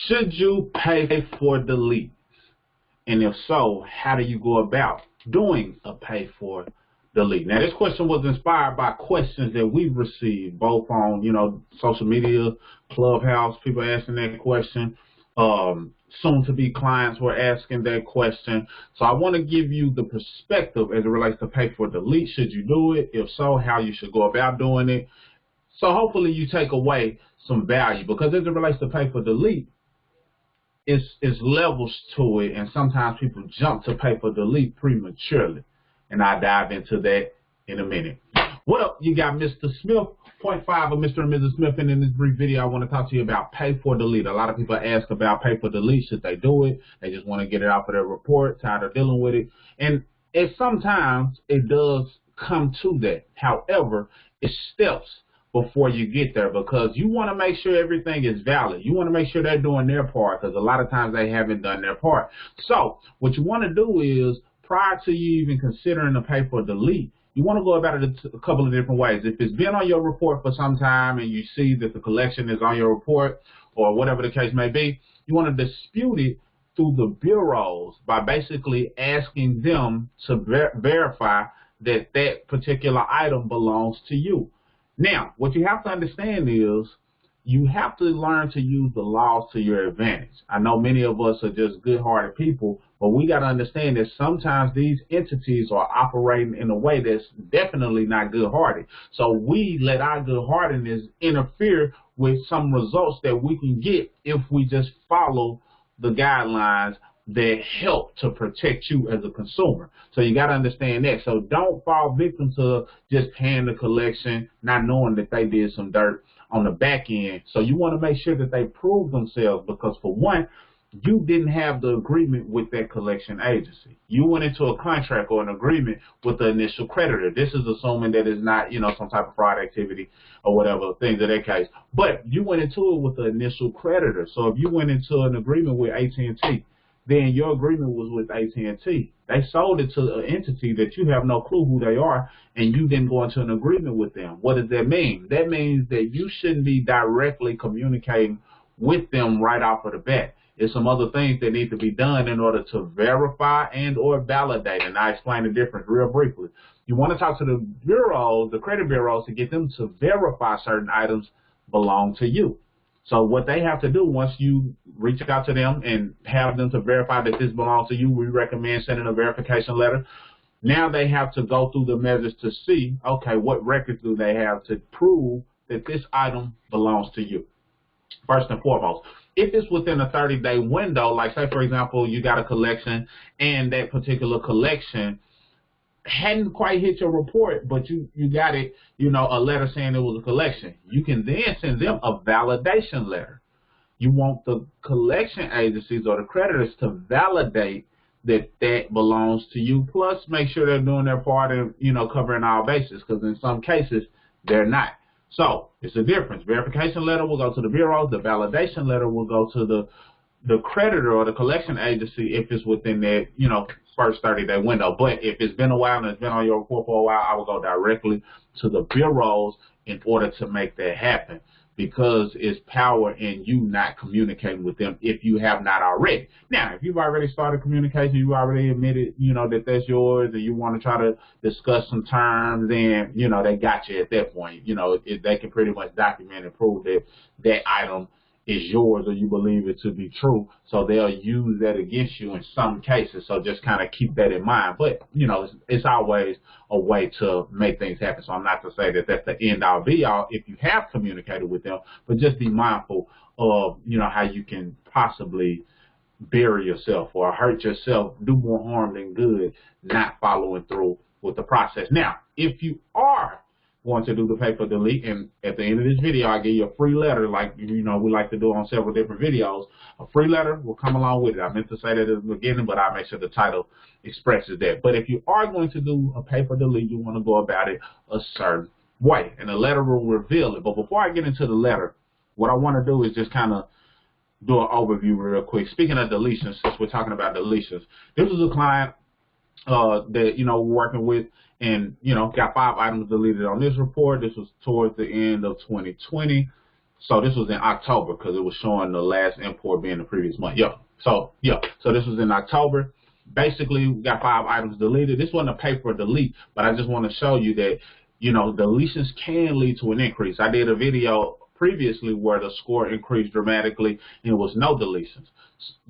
Should you pay for deletes? And if so, how do you go about doing a pay for delete? Now, this question was inspired by questions that we've received both on, social media, Clubhouse, people asking that question. Soon to be clients were asking that question. So I want to give you the perspective as it relates to pay for delete. Should you do it? If so, how you should go about doing it. So hopefully you take away some value, because as it relates to pay for delete, it's levels to it, and sometimes people jump to pay for delete prematurely. And I'll dive into that in a minute. What up? You got Mr. Smith, 0.5 of Mr. and Mrs. Smith, and in this brief video, I want to talk to you about pay for delete. A lot of people ask about pay for delete. Should they do it? They just want to get it out of their report, tired of dealing with it. And sometimes it does come to that. However, it's steps before you get there, because you want to make sure everything is valid. You want to make sure they're doing their part, because a lot of times they haven't done their part. So what you want to do is, prior to you even considering the pay for delete, you want to go about it a couple of different ways. If it's been on your report for some time and you see that the collection is on your report or whatever the case may be, you want to dispute it through the bureaus by basically asking them to verify that that particular item belongs to you. Now, what you have to understand is you have to learn to use the laws to your advantage. I know many of us are just good-hearted people, but we got to understand that sometimes these entities are operating in a way that's definitely not good-hearted. So we let our good-heartedness interfere with some results that we can get if we just follow the guidelines that help to protect you as a consumer. So you got to understand that. So don't fall victim to just paying the collection, not knowing that they did some dirt on the back end. So you want to make sure that they prove themselves, because for one, you didn't have the agreement with that collection agency. You went into a contract or an agreement with the initial creditor. This is assuming that it's not, some type of fraud activity or whatever, things of that case. But you went into it with the initial creditor. So if you went into an agreement with AT&T, then your agreement was with AT&T. They sold it to an entity that you have no clue who they are, and you didn't go into an agreement with them. What does that mean? That means that you shouldn't be directly communicating with them right off of the bat. There's some other things that need to be done in order to verify and or validate, and I explain the difference real briefly. You want to talk to the bureaus, the credit bureaus, to get them to verify certain items belong to you. So what they have to do, once you reach out to them and have them to verify that this belongs to you, we recommend sending a verification letter. Now they have to go through the measures to see, okay, what records do they have to prove that this item belongs to you. First and foremost, if it's within a 30-day window, like say, for example, you got a collection and that particular collection hadn't quite hit your report, but you got it, a letter saying it was a collection, you can then send them a validation letter. You want the collection agencies or the creditors to validate that that belongs to you, plus make sure they're doing their part and, covering all bases, because in some cases they're not. So it's a difference. Verification letter will go to the bureau. The validation letter will go to the creditor or the collection agency if it's within that, first 30-day window. But if it's been a while and it's been on your report for a while, I will go directly to the bureaus in order to make that happen, because it's power in you not communicating with them if you have not already. Now, if you've already started communication, you already admitted, that that's yours, and you want to try to discuss some terms, then, they got you at that point. They can pretty much document and prove that that item is yours, or you believe it to be true, so they'll use that against you in some cases. So just kind of keep that in mind. But it's always a way to make things happen. So I'm not to say that that's the end all be all if you have communicated with them, but just be mindful of how you can possibly bury yourself or hurt yourself, do more harm than good, not following through with the process. Now, if you are want to do the pay for delete, and at the end of this video I give you a free letter, like we like to do on several different videos. A free letter will come along with it. I meant to say that at the beginning, but I'll make sure the title expresses that. But if you are going to do a pay for delete, you want to go about it a certain way, and the letter will reveal it. But before I get into the letter, what I want to do is just kind of do an overview real quick. Speaking of deletions, since we're talking about deletions, this is a client that we're working with, and got 5 items deleted on this report. This was towards the end of 2020. So this was in October because it was showing the last import being the previous month. So this was in October. Basically, we got 5 items deleted. This wasn't a pay for delete, but I just want to show you that, deletions can lead to an increase. I did a video previously where the score increased dramatically and it was no deletions.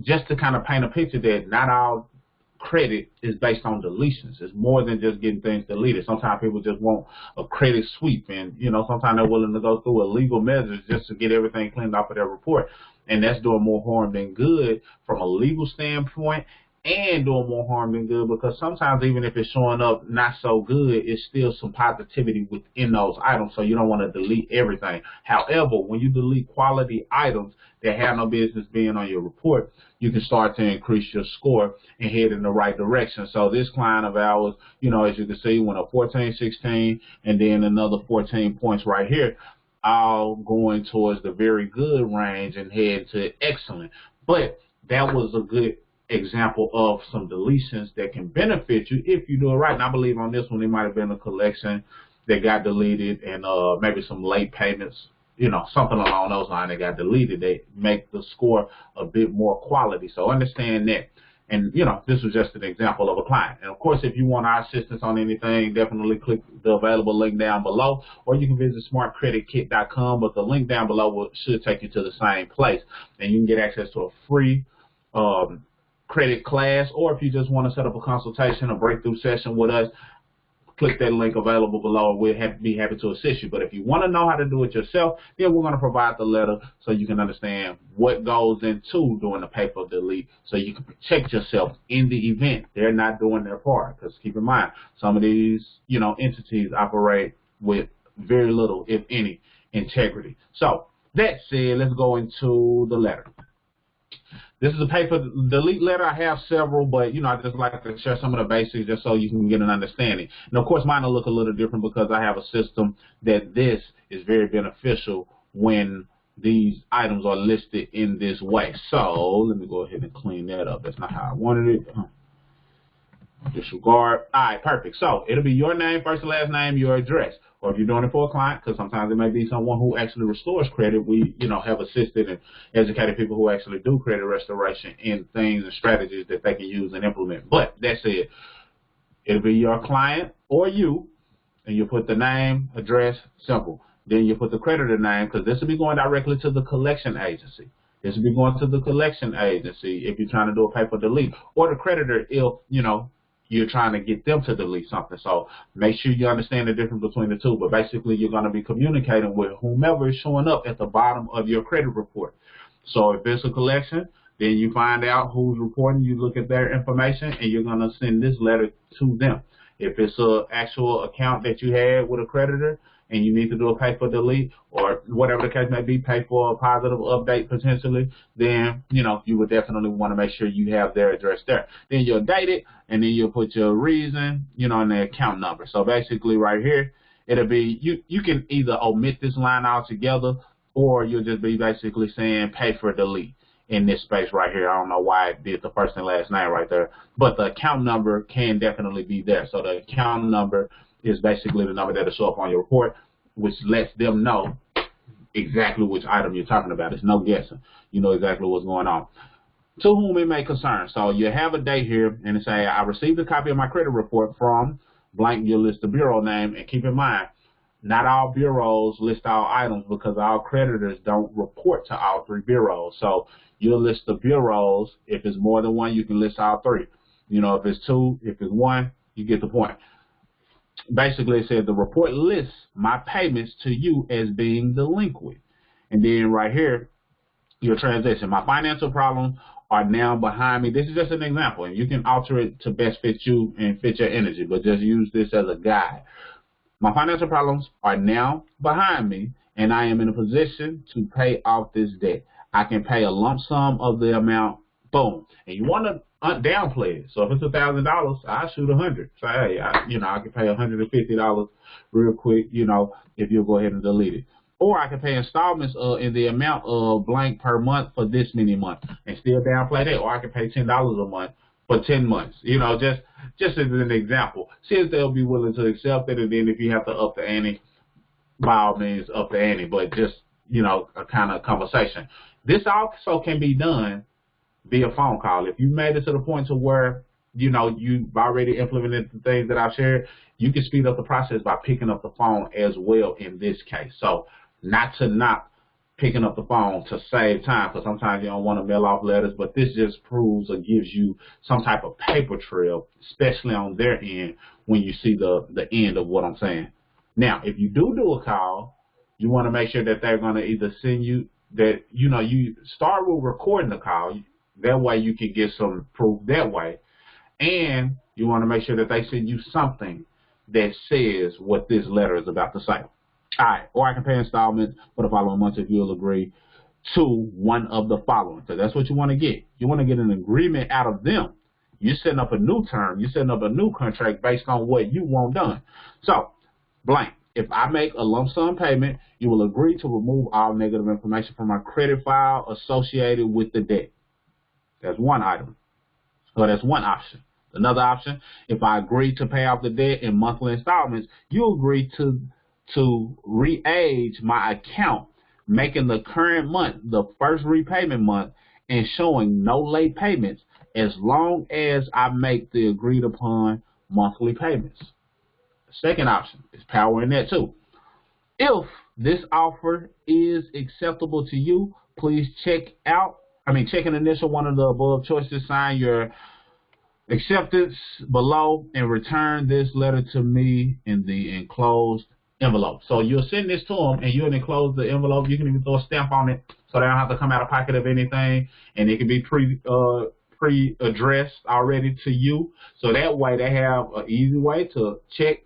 Just to kind of paint a picture that not all credit is based on deletions. It's more than just getting things deleted. Sometimes people just want a credit sweep, and sometimes they're willing to go through illegal measures just to get everything cleaned off of their report, and that's doing more harm than good from a legal standpoint, and doing more harm than good because sometimes even if it's showing up not so good, it's still some positivity within those items, so you don't want to delete everything. However, when you delete quality items that have no business being on your report, you can start to increase your score and head in the right direction. So this client of ours, as you can see, went up 14, 16, and then another 14 points right here, all going towards the very good range and head to excellent. But that was a good example of some deletions that can benefit you if you do it right. And I believe on this one, it might have been a collection that got deleted and maybe some late payments, something along those lines that got deleted. They make the score a bit more quality. So understand that. And, this was just an example of a client. And, of course, if you want our assistance on anything, definitely click the available link down below, or you can visit smartcreditkit.com, but the link down below should take you to the same place. And you can get access to a free credit class, or if you just want to set up a consultation, a breakthrough session with us, click that link available below. We'll be happy to assist you. But if you want to know how to do it yourself, then we're going to provide the letter so you can understand what goes into doing the pay for delete, so you can protect yourself in the event they're not doing their part. Because keep in mind, some of these entities operate with very little, if any, integrity. So that said, let's go into the letter. This is a pay for delete letter. I have several, but, I just like to share some of the basics just so you can get an understanding. And, of course, mine will look a little different because I have a system that this is very beneficial when these items are listed in this way. So let me go ahead and clean that up. That's not how I wanted it. Disregard. All right, perfect. So it'll be your name, first and last name, your address. Or if you're doing it for a client, because sometimes it may be someone who actually restores credit. We, have assisted and educated people who actually do credit restoration in things and strategies that they can use and implement. But that's it. It'll be your client or you, and you put the name, address, simple. Then you put the creditor name, because this will be going directly to the collection agency. This will be going to the collection agency if you're trying to do a pay for delete, or the creditor if, you're trying to get them to delete something. So make sure you understand the difference between the two. But basically, you're going to be communicating with whomever is showing up at the bottom of your credit report. So if it's a collection, then you find out who's reporting. You look at their information, and you're going to send this letter to them. If it's an actual account that you had with a creditor, and you need to do a pay for delete, or whatever the case may be, pay for a positive update potentially, then, you would definitely want to make sure you have their address there. Then you'll date it, and then you'll put your reason, and the account number. So basically right here, it'll be, you can either omit this line altogether, or you'll just be basically saying pay for delete in this space right here. I don't know why it did the first and last name right there, but the account number can definitely be there. So the account number is basically the number that'll show up on your report, which lets them know exactly which item you're talking about. It's no guessing. You know exactly what's going on. To whom it may concern. So you have a date here, and it say, I received a copy of my credit report from blank. You list the bureau name, and keep in mind, not all bureaus list all items because all creditors don't report to all 3 bureaus. So you'll list the bureaus. If it's more than one, you can list all 3. If it's 2, if it's 1, you get the point. Basically, it said the report lists my payments to you as being delinquent. And then right here, your transaction. My financial problems are now behind me. This is just an example, and you can alter it to best fit you and fit your energy, but just use this as a guide. My financial problems are now behind me, and I am in a position to pay off this debt. I can pay a lump sum of the amount. Boom. And you want to downplay it. So if it's $1,000, I shoot 100. So hey, I can pay $150 real quick. If you'll go ahead and delete it, or I can pay installments in the amount of blank per month for this many months and still downplay that. Or I can pay $10 a month for 10 months. Just as an example. See if they'll be willing to accept it, and then if you have to up the ante, by all means up the ante. But just a kind of conversation. This also can be done via phone call. If you made it to the point to where, you've already implemented the things that I've shared, you can speed up the process by picking up the phone as well in this case. So not picking up the phone to save time, because sometimes you don't want to mail off letters, but this just proves or gives you some type of paper trail, especially on their end when you see the end of what I'm saying. Now, if you do a call, you want to make sure that they're going to either send you that, you start with recording the call. That way you can get some proof that way. And you want to make sure that they send you something that says what this letter is about to say. All right, or I can pay installments for the following months if you'll agree to one of the following. So that's what you want to get. You want to get an agreement out of them. You're setting up a new term. You're setting up a new contract based on what you want done. So, blank. If I make a lump sum payment, you will agree to remove all negative information from my credit file associated with the debt. That's one item. So that's one option. Another option, if I agree to pay off the debt in monthly installments, you agree to re-age my account, making the current month the first repayment month and showing no late payments as long as I make the agreed upon monthly payments. The second option is power in that too. If this offer is acceptable to you, please check and initial one of the above choices, sign your acceptance below, and return this letter to me in the enclosed envelope. So you'll send this to them, and you'll enclose the envelope. You can even throw a stamp on it, so they don't have to come out of pocket of anything, and it can be pre-addressed already to you. So that way they have an easy way to check,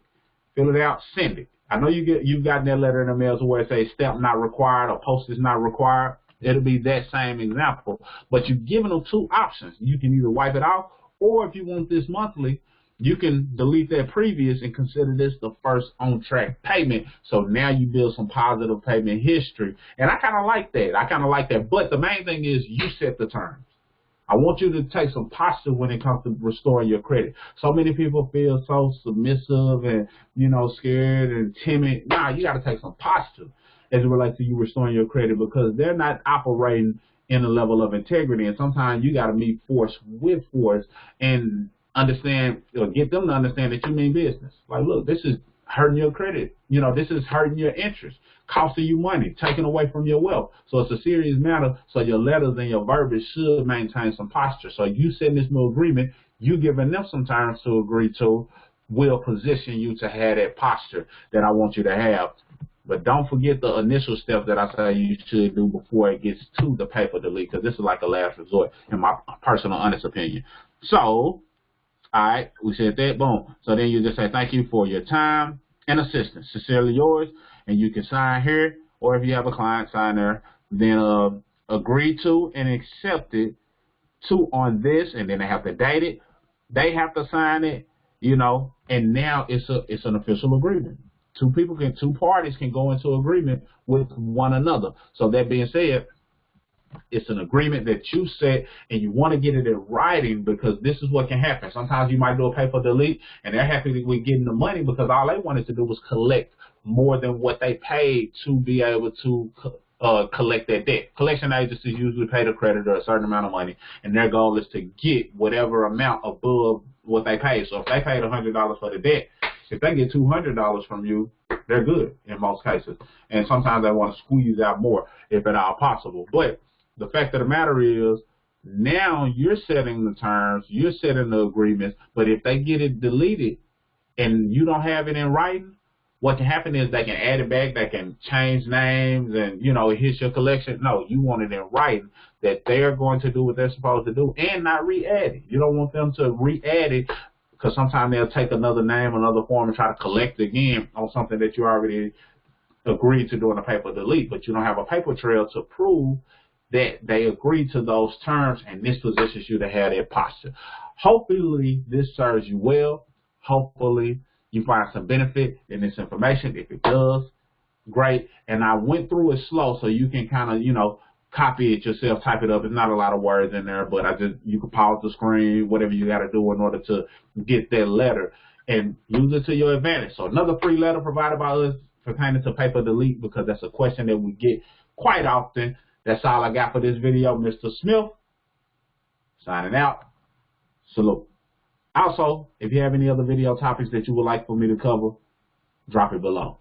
fill it out, send it. I know you've gotten that letter in the mail where it says stamp not required or postage not required. It'll be that same example, but you're giving them two options. You can either wipe it off, or if you want this monthly, you can delete that previous and consider this the first on-track payment. So now you build some positive payment history. And I kind of like that. But the main thing is you set the terms. I want you to take some posture when it comes to restoring your credit. So many people feel so submissive and, scared and timid. Nah, you got to take some posture as it relates to you restoring your credit, because they're not operating in a level of integrity. And sometimes you got to meet force with force and understand, or get them to understand that you mean business. Like, look, this is hurting your credit. This is hurting your interest, costing you money, taking away from your wealth. So it's a serious matter. So your letters and your verbiage should maintain some posture. So you setting this new agreement, you giving them some terms to agree to, will position you to have that posture that I want you to have. But don't forget the initial steps that I say you should do before it gets to the paper delete, because this is like a last resort, in my personal honest opinion. So, all right, we said that, boom. So then you just say, thank you for your time and assistance. Sincerely yours, and you can sign here, or if you have a client, sign there. Then agree to and accept it to on this, and then they have to date it. They have to sign it, and now it's an official agreement. Two parties can go into agreement with one another. So that being said, it's an agreement that you set, and you want to get it in writing, because this is what can happen. Sometimes you might do a paper delete, and they're happy with getting the money because all they wanted to do was collect more than what they paid to be able to collect that debt. Collection agencies usually pay the creditor a certain amount of money, and their goal is to get whatever amount above what they paid. So if they paid $100 for the debt, if they get $200 from you, they're good in most cases. And sometimes they want to squeeze out more if at all possible. But the fact of the matter is, now you're setting the terms, you're setting the agreements, but if they get it deleted and you don't have it in writing, what can happen is they can add it back, they can change names, and, it hits your collection. No, you want it in writing that they're going to do what they're supposed to do and not re-add it. You don't want them to re-add it, because sometimes they'll take another name, another form, and try to collect again on something that you already agreed to do in a paper delete, but you don't have a paper trail to prove that they agreed to those terms, and this positions you to have that posture. Hopefully this serves you well. Hopefully you find some benefit in this information. If it does, great. And I went through it slow so you can kind of, copy it yourself, type it up. It's not a lot of words in there, but you can pause the screen, whatever you got to do in order to get that letter and use it to your advantage. So another free letter provided by us pertaining to paper delete, because that's a question that we get quite often. That's all I got for this video. Mr. Smith, signing out. Salute. Also, if you have any other video topics that you would like for me to cover, drop it below.